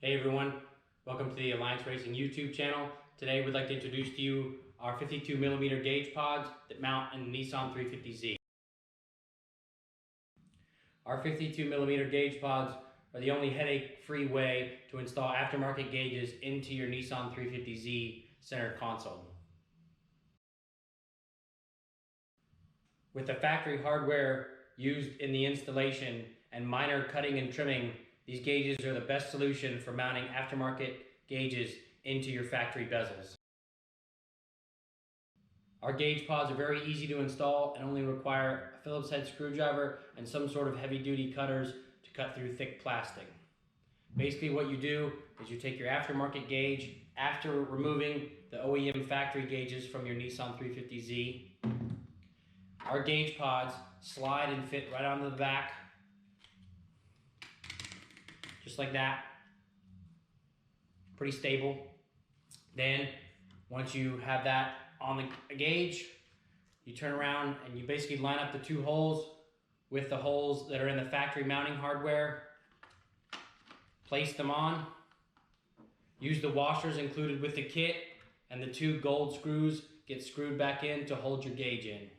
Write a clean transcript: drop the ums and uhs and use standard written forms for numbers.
Hey everyone, welcome to the Alliance Racing YouTube channel. Today we'd like to introduce to you our 52mm gauge pods that mount in the Nissan 350Z. Our 52mm gauge pods are the only headache-free way to install aftermarket gauges into your Nissan 350Z center console. With the factory hardware used in the installation and minor cutting and trimming, these gauges are the best solution for mounting aftermarket gauges into your factory bezels. Our gauge pods are very easy to install and only require a Phillips head screwdriver and some sort of heavy-duty cutters to cut through thick plastic. Basically what you do is you take your aftermarket gauge after removing the OEM factory gauges from your Nissan 350Z. Our gauge pods slide and fit right onto the back, just like that. Pretty stable. Then, once you have that on the gauge, you turn around and you basically line up the two holes with the holes that are in the factory mounting hardware. Place them on. Use the washers included with the kit, and the two gold screws get screwed back in to hold your gauge in.